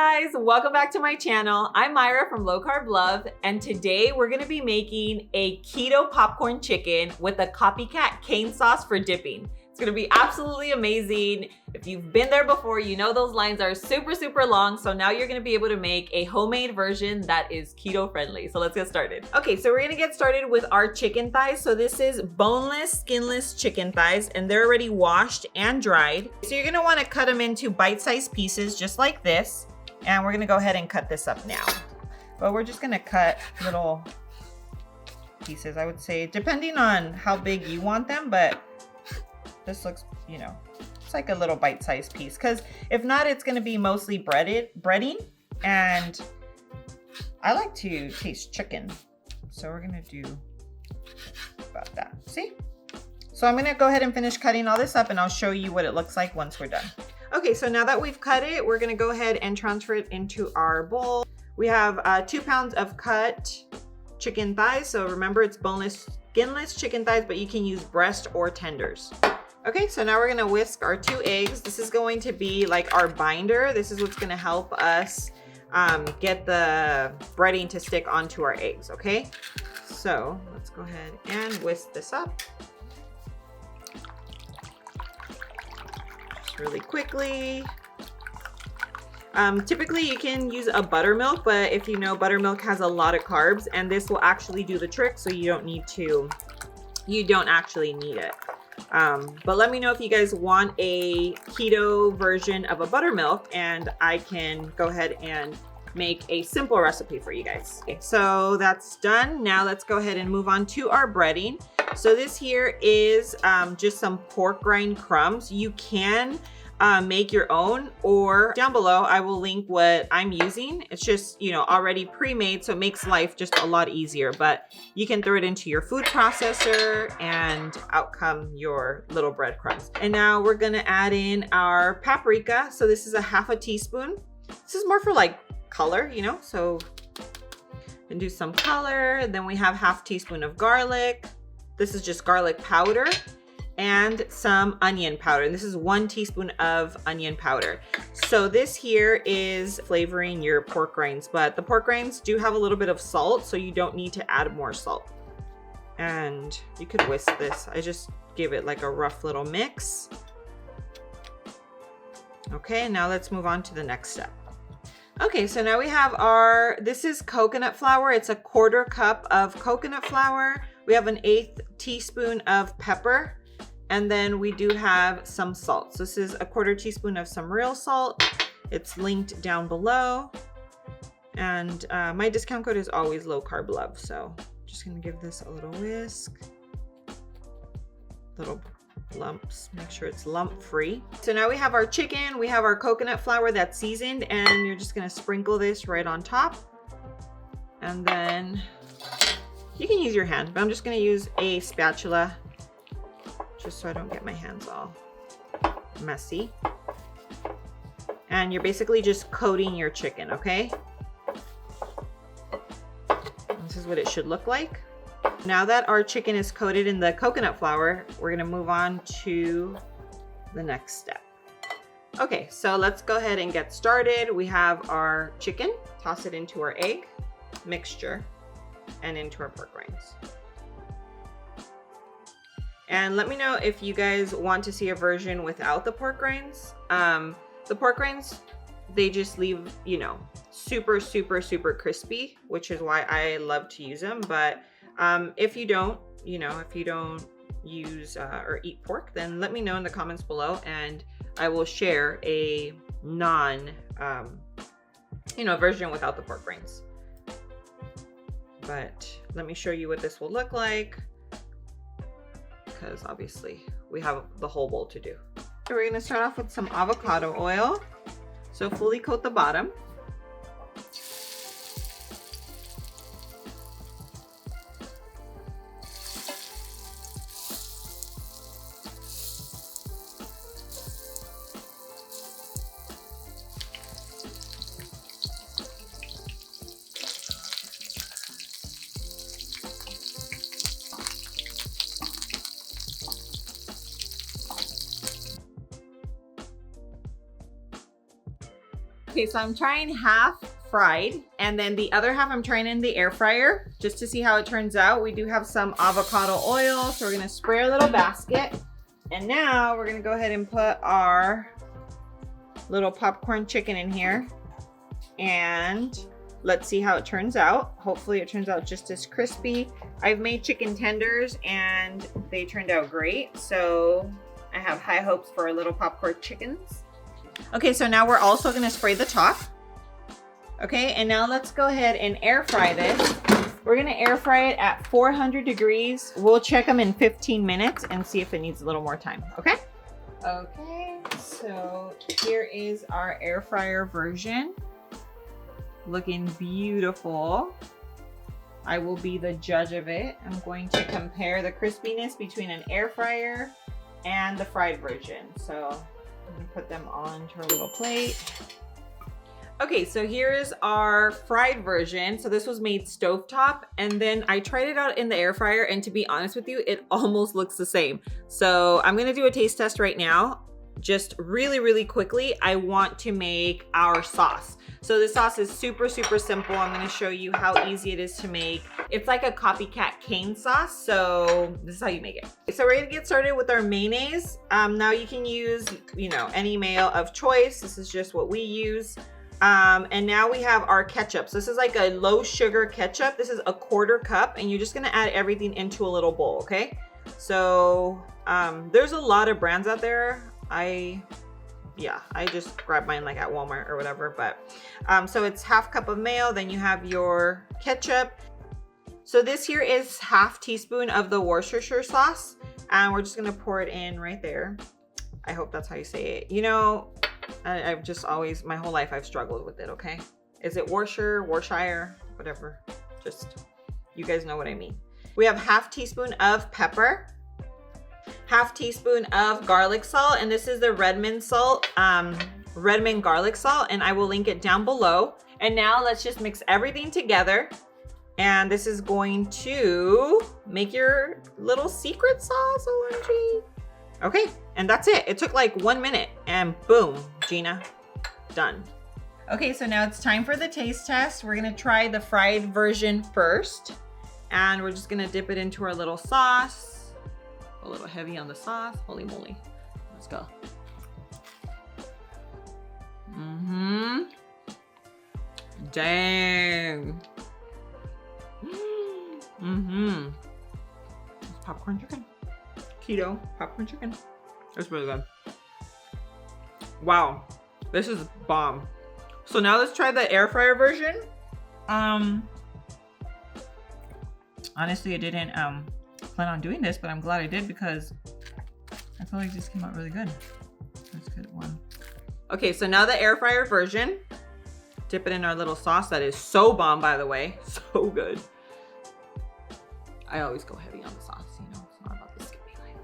guys, welcome back to my channel. I'm Myra from Low Carb Love, and today we're gonna be making a keto popcorn chicken with a copycat cane sauce for dipping. It's gonna be absolutely amazing. If you've been there before, you know those lines are super long, so now you're gonna be able to make a homemade version that is keto friendly. So let's get started. Okay, so we're gonna get started with our chicken thighs. So this is boneless, skinless chicken thighs, and they're already washed and dried. So you're gonna wanna cut them into bite-sized pieces just like this. And we're gonna go ahead and cut this up now. But we're just gonna cut little pieces, I would say, depending on how big you want them, but this looks, you know, it's like a little bite-sized piece, because if not, it's gonna be mostly breading, and I like to taste chicken. So we're gonna do about that, see? So I'm gonna go ahead and finish cutting all this up, and I'll show you what it looks like once we're done. Okay, so now that we've cut it, we're gonna go ahead and transfer it into our bowl. We have 2 pounds of cut chicken thighs. So remember, it's boneless, skinless chicken thighs, but you can use breast or tenders. Okay, so now we're gonna whisk our 2 eggs. This is going to be like our binder. This is what's gonna help us get the breading to stick onto our eggs, okay? So let's go ahead and whisk this up. Just really quickly. Typically you can use a buttermilk, but if you know, buttermilk has a lot of carbs, and this will actually do the trick, so you don't actually need it. But let me know if you guys want a keto version of a buttermilk, and I can go ahead and make a simple recipe for you guys. Okay, so that's done. Now let's go ahead and move on to our breading. So this here is just some pork rind crumbs. You can make your own, or down below I will link what I'm using. It's just, you know, already pre-made, so it makes life just a lot easier, but you can throw it into your food processor and out come your little breadcrumbs. And now we're gonna add in our paprika. So this is a ½ teaspoon. This is more for like color, you know, so and do some color. Then we have ½ teaspoon of garlic. This is just garlic powder, and some onion powder. And this is 1 teaspoon of onion powder. So this here is flavoring your pork rinds, but the pork rinds do have a little bit of salt, so you don't need to add more salt. And you could whisk this. I just give it like a rough little mix. Okay, now let's move on to the next step. Okay, so now we have this is coconut flour. It's a 1/4 cup of coconut flour. We have an 1/8 teaspoon of pepper. And then we do have some salt. So this is a 1/4 teaspoon of some real salt. It's linked down below. And my discount code is always lowcarblove. So just gonna give this a little whisk. Little lumps, make sure it's lump free. So now we have our chicken, we have our coconut flour that's seasoned, and you're just gonna sprinkle this right on top. And then you can use your hand, but I'm just gonna use a spatula just so I don't get my hands all messy. And you're basically just coating your chicken, okay? This is what it should look like. Now that our chicken is coated in the coconut flour, we're gonna move on to the next step. Okay, so let's go ahead and get started. We have our chicken, toss it into our egg mixture and into our pork rinds. And let me know if you guys want to see a version without the pork rinds. The pork rinds, they just leave, you know, super crispy, which is why I love to use them. But if you don't, you know, if you don't use or eat pork, then let me know in the comments below, and I will share a version without the pork rinds. But let me show you what this will look like, because obviously we have the whole bowl to do. So we're gonna start off with some avocado oil. So fully coat the bottom. Okay, so I'm trying half fried, and then the other half I'm trying in the air fryer just to see how it turns out. We do have some avocado oil, so we're gonna spray our little basket. And now we're gonna go ahead and put our little popcorn chicken in here, and let's see how it turns out. Hopefully it turns out just as crispy. I've made chicken tenders and they turned out great, so I have high hopes for our little popcorn chickens. Okay, so now we're also gonna spray the top. Okay, and now let's go ahead and air fry this. We're gonna air fry it at 400 degrees. We'll check them in 15 minutes and see if it needs a little more time, okay? Okay, so here is our air fryer version. Looking beautiful. I will be the judge of it. I'm going to compare the crispiness between an air fryer and the fried version. So I'm gonna put them onto our little plate. Okay, so here is our fried version. So this was made stovetop, and then I tried it out in the air fryer, and to be honest with you, it almost looks the same. So I'm gonna do a taste test right now. Just really quickly, I want to make our sauce. So this sauce is super simple. I'm gonna show you how easy it is to make. It's like a copycat cane sauce, so this is how you make it. So we're gonna get started with our mayonnaise. Now you can use, any mayo of choice. This is just what we use. And now we have our ketchup. So this is like a low sugar ketchup. This is a 1/4 cup, and you're just gonna add everything into a little bowl, okay? So there's a lot of brands out there. I just grabbed mine like at Walmart or whatever, but so it's 1/2 cup of mayo, then you have your ketchup. So this here is 1/2 teaspoon of the Worcestershire sauce, and we're just gonna pour it in right there. I hope that's how you say it. I've just always, my whole life I've struggled with it, okay? Is it Worcestershire, whatever, just, you guys know what I mean. We have 1/2 teaspoon of pepper, 1/2 teaspoon of garlic salt, and this is the Redmond salt, Redmond garlic salt, and I will link it down below. And now let's just mix everything together. And this is going to make your little secret sauce, OMG. Okay, and that's it. It took like 1 minute, and boom, Gina, done. Okay, so now it's time for the taste test. We're gonna try the fried version first, and we're just gonna dip it into our little sauce. A little heavy on the sauce, holy moly. Let's go. Dang. It's popcorn chicken. Keto popcorn chicken. It's really good. Wow, this is bomb. So now let's try the air fryer version. Honestly, I didn't plan on doing this, but I'm glad I did because I feel like this came out really good. That's a good one. Okay, so now the air fryer version. Dip it in our little sauce that is so bomb, by the way. So good. I always go heavy on the sauce, it's not about the skippy line.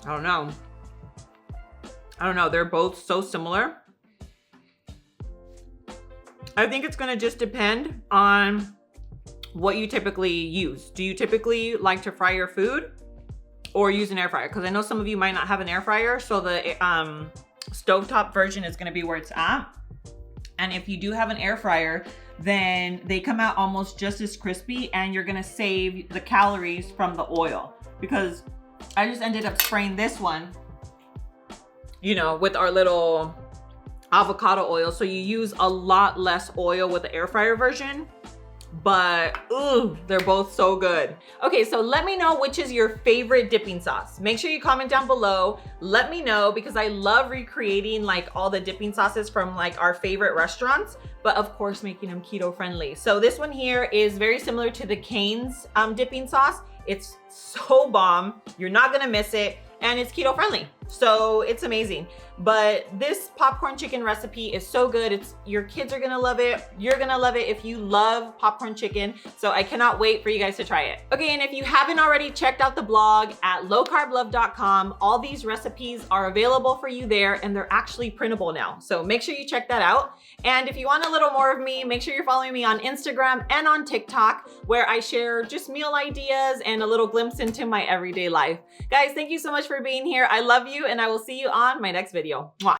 I don't know, they're both so similar. I think it's gonna just depend on what you typically use. Do you typically like to fry your food or use an air fryer? Because I know some of you might not have an air fryer, so the stovetop version is gonna be where it's at. And if you do have an air fryer, then they come out almost just as crispy, and you're gonna save the calories from the oil. Because I just ended up spraying this one, with our little avocado oil. So you use a lot less oil with the air fryer version, but they're both so good. Okay, so let me know which is your favorite dipping sauce. Make sure you comment down below. Let me know, because I love recreating like all the dipping sauces from like our favorite restaurants, but of course making them keto friendly. So this one here is very similar to the Cane's dipping sauce. It's so bomb, you're not gonna miss it, and it's keto friendly, so it's amazing. but this popcorn chicken recipe is so good. Your kids are gonna love it. You're gonna love it if you love popcorn chicken. So I cannot wait for you guys to try it. Okay, and if you haven't already checked out the blog at lowcarblove.com, all these recipes are available for you there, and they're actually printable now. So make sure you check that out. And if you want a little more of me, make sure you're following me on Instagram and on TikTok, where I share just meal ideas and a little glimpse into my everyday life. Guys, thank you so much for being here. I love you, and I will see you on my next video. Mwah.